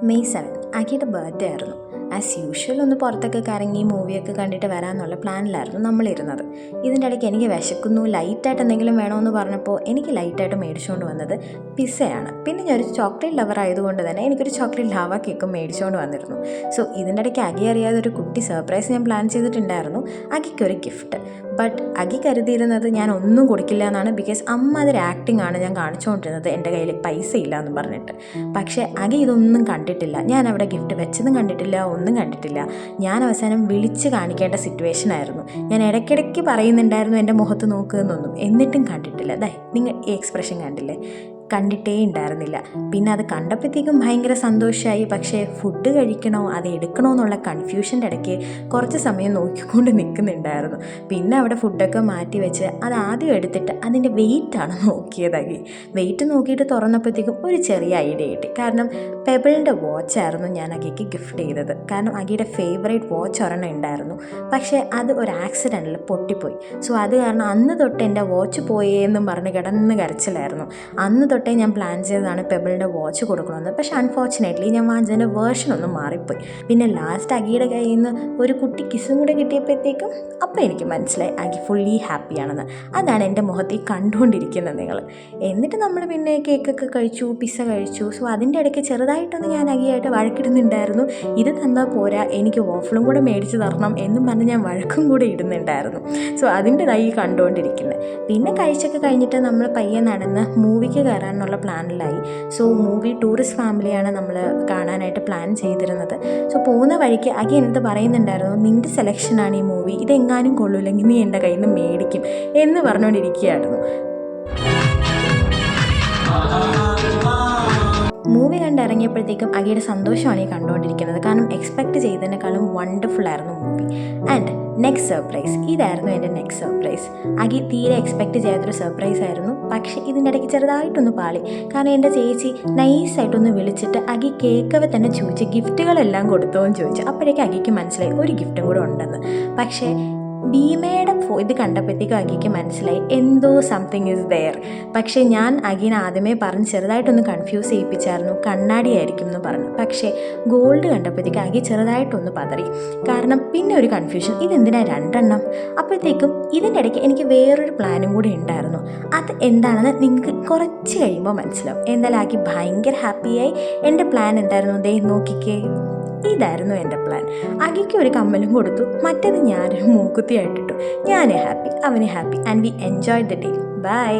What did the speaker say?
May 7 അഖിയുടെ birthday ആയിരുന്നു. As usual ഒന്ന് പുറത്തൊക്കെ കറങ്ങി മൂവിയൊക്കെ കണ്ടിട്ട് വരാമെന്നുള്ള പ്ലാനിലായിരുന്നു നമ്മളിരുന്നത്. ഇതിൻ്റെ ഇടയ്ക്ക് എനിക്ക് വിശക്കുന്നു, ലൈറ്റായിട്ട് എന്തെങ്കിലും വേണമെന്ന് പറഞ്ഞപ്പോൾ എനിക്ക് ലൈറ്റായിട്ട് മേടിച്ചുകൊണ്ട് വന്നത് പിസ്സയാണ്. പിന്നെ ഞാനൊരു ചോക്ലേറ്റ് ലവർ ആയതുകൊണ്ട് തന്നെ എനിക്കൊരു ചോക്ലേറ്റ് ലാവ കേക്കും മേടിച്ചുകൊണ്ട് വന്നിരുന്നു. സോ ഇതിൻ്റെ ഇടയ്ക്ക് അഖി അറിയാതെ ഒരു കുട്ടി സർപ്രൈസ് ഞാൻ പ്ലാൻ ചെയ്തിട്ടുണ്ടായിരുന്നു, അഖിക്കൊരു ഗിഫ്റ്റ്. ബട്ട് അഖി കരുതിയിരുന്നത് ഞാൻ ഒന്നും കൊടുക്കില്ല എന്നാണ്. ബിക്കോസ് അമ്മ അതൊരു ആക്ടിങ് ആണ് ഞാൻ കാണിച്ചുകൊണ്ടിരുന്നത്, എൻ്റെ കയ്യിൽ പൈസ ഇല്ല എന്ന് പറഞ്ഞിട്ട്. പക്ഷേ അഖി ഇതൊന്നും കണ്ടിട്ടില്ല. ഞാൻ അവിടെ ഗിഫ്റ്റ് വെച്ചതും കണ്ടിട്ടില്ല, ഒന്നും കണ്ടിട്ടില്ല. ഞാൻ അവസാനം വിളിച്ച് കാണിക്കേണ്ട സിറ്റുവേഷൻ ആയിരുന്നു. ഞാൻ ഇടയ്ക്കിടയ്ക്ക് പറയുന്നുണ്ടായിരുന്നു എൻ്റെ മുഖത്ത് നോക്കുന്നൊന്നും, എന്നിട്ടും കണ്ടിട്ടില്ല. നിങ്ങൾ ഈ എക്സ്പ്രഷൻ കണ്ടില്ലേ? കണ്ടിട്ടേ ഉണ്ടായിരുന്നില്ല. പിന്നെ അത് കണ്ടപ്പോഴത്തേക്കും ഭയങ്കര സന്തോഷമായി. പക്ഷേ ഫുഡ് കഴിക്കണോ അത് എടുക്കണോ എന്നുള്ള കൺഫ്യൂഷൻ്റെ ഇടയ്ക്ക് കുറച്ച് സമയം നോക്കിക്കൊണ്ട് നിൽക്കുന്നുണ്ടായിരുന്നു. പിന്നെ അവിടെ ഫുഡൊക്കെ മാറ്റി വെച്ച് അത് ആദ്യം എടുത്തിട്ട് അതിൻ്റെ വെയിറ്റാണ് നോക്കിയതാക്കി. വെയിറ്റ് നോക്കിയിട്ട് തുറന്നപ്പോഴത്തേക്കും ഒരു ചെറിയ ഐഡിയ കിട്ടി. കാരണം പെബിളിൻ്റെ വാച്ചായിരുന്നു ഞാൻ അഖിക്ക് ഗിഫ്റ്റ് ചെയ്തത്. കാരണം അഖിയുടെ ഫേവറേറ്റ് വാച്ച് ഒരെണ്ണം ഉണ്ടായിരുന്നു. പക്ഷേ അത് ഒരു ആക്സിഡൻറ്റിൽ പൊട്ടിപ്പോയി. സോ അത് കാരണം അന്ന് തൊട്ട് എൻ്റെ വാച്ച് പോയേന്നും പറഞ്ഞ് കിടന്ന് കരച്ചിലായിരുന്നു. അന്ന് തൊട്ടേ ഞാൻ പ്ലാൻ ചെയ്തതാണ് പെബിളിൻ്റെ വാച്ച് കൊടുക്കണമെന്ന്. പക്ഷേ അൺഫോർച്ചുനേറ്റ്ലി ഞാൻ വാങ്ങിച്ചതിൻ്റെ വേർഷൻ ഒന്ന് മാറിപ്പോയി. പിന്നെ ലാസ്റ്റ് അഖിയുടെ കയ്യിൽ നിന്ന് ഒരു കുട്ടി കിസ്സും കൂടെ കിട്ടിയപ്പോഴത്തേക്കും അപ്പോൾ എനിക്ക് മനസ്സിലായി അഖി ഫുള്ളി ഹാപ്പിയാണെന്ന്. അതാണ് എൻ്റെ മുഖത്തിൽ കണ്ടുകൊണ്ടിരിക്കുന്നത് നിങ്ങൾ. എന്നിട്ട് നമ്മൾ പിന്നെ കേക്കൊക്കെ കഴിച്ചു, പിസ്സ കഴിച്ചു. സോ അതിൻ്റെ ഇടയ്ക്ക് ചെറുതായിട്ടൊന്ന് ഞാൻ അഖിയായിട്ട് വഴക്കിടുന്നുണ്ടായിരുന്നു. ഇത് തന്നാൽ പോരാ, എനിക്ക് വാഫിളും കൂടെ മേടിച്ച് തരണം എന്നും പറഞ്ഞ് ഞാൻ വഴക്കും കൂടെ ഇടുന്നുണ്ടായിരുന്നു. സോ അതിൻ്റെതായി കണ്ടുകൊണ്ടിരിക്കുന്നത്. പിന്നെ കഴിച്ചൊക്കെ കഴിഞ്ഞിട്ട് നമ്മൾ പയ്യെ നടന്ന് മൂവിക്ക് കയറാനുള്ള പ്ലാനിലായി. സോ മൂവി ടൂറിസ്റ്റ് ഫാമിലിയാണ് നമ്മൾ കാണാനായിട്ട് പ്ലാൻ ചെയ്തിരുന്നത്. സോ പോകുന്ന വഴിക്ക് അഖി എന്നിട്ട് പറയുന്നുണ്ടായിരുന്നു, നിൻ്റെ സെലക്ഷനാണ് ഈ മൂവി, ഇതെങ്ങാനും കൊള്ളൂല്ലെങ്കിൽ നീ എൻ്റെ കയ്യിൽ നിന്ന് മേടിക്കും എന്ന് പറഞ്ഞുകൊണ്ടിരിക്കുകയായിരുന്നു. മൂവി കണ്ടിറങ്ങിയപ്പോഴത്തേക്കും അഖിയുടെ സന്തോഷമാണ് ഈ കണ്ടുകൊണ്ടിരിക്കുന്നത്. കാരണം എക്സ്പെക്റ്റ് ചെയ്തതിനേക്കാളും വണ്ടർഫുൾ ആയിരുന്നു മൂവി. ആൻഡ് നെക്സ്റ്റ് സർപ്രൈസ്, ഇതായിരുന്നു എൻ്റെ നെക്സ്റ്റ് സർപ്രൈസ്. അഖി തീരെ എക്സ്പെക്റ്റ് ചെയ്യാത്തൊരു സർപ്രൈസ് ആയിരുന്നു. പക്ഷേ ഇതിൻ്റെ ഇടയ്ക്ക് ചെറുതായിട്ടൊന്ന് പാളി. കാരണം എൻ്റെ ചേച്ചി നൈസായിട്ടൊന്ന് വിളിച്ചിട്ട് അഖി കേൾക്കവേ തന്നെ ചോദിച്ച് ഗിഫ്റ്റുകളെല്ലാം കൊടുത്തോ എന്ന് ചോദിച്ചു. അപ്പോഴേക്കും അഖിക്ക് മനസ്സിലായി ഒരു ഗിഫ്റ്റും കൂടെ ഉണ്ടെന്ന്. പക്ഷേ ഭീമയുടെ ഇത് കണ്ടപ്പോഴത്തേക്കും അഖിക്ക് മനസ്സിലായി എന്തോ സംതിങ് ഈസ് ദെയർ. പക്ഷേ ഞാൻ അഖിനെ ആദ്യമേ പറഞ്ഞ് ചെറുതായിട്ടൊന്ന് കൺഫ്യൂസ് ചെയ്യിപ്പിച്ചായിരുന്നു, കണ്ണാടിയായിരിക്കും എന്ന് പറഞ്ഞു. പക്ഷേ ഗോൾഡ് കണ്ടപ്പോഴത്തേക്കും അഖി ചെറുതായിട്ടൊന്ന് പതറി. കാരണം പിന്നെ ഒരു കൺഫ്യൂഷൻ, ഇതെന്തിനാ രണ്ടെണ്ണം? അപ്പോഴത്തേക്കും ഇതിൻ്റെ ഇടയ്ക്ക് എനിക്ക് വേറൊരു പ്ലാനും കൂടി ഉണ്ടായിരുന്നു. അത് എന്താണെന്ന് നിങ്ങൾക്ക് കുറച്ച് കഴിയുമ്പോൾ മനസ്സിലാവും. എന്തായാലും അഖി ഭയങ്കര ഹാപ്പിയായി. എൻ്റെ പ്ലാൻ എന്തായിരുന്നു? ദേ നോക്കിക്കേ, ഇതായിരുന്നു എൻ്റെ പ്ലാൻ. അഖിക്ക് ഒരു കമ്മലും കൊടുത്തു, മറ്റേത് ഞാനൊരു മൂക്കുത്തിയായിട്ടിട്ടു. ഞാൻ ഹാപ്പി, അവന് happy, and we enjoy the day. By.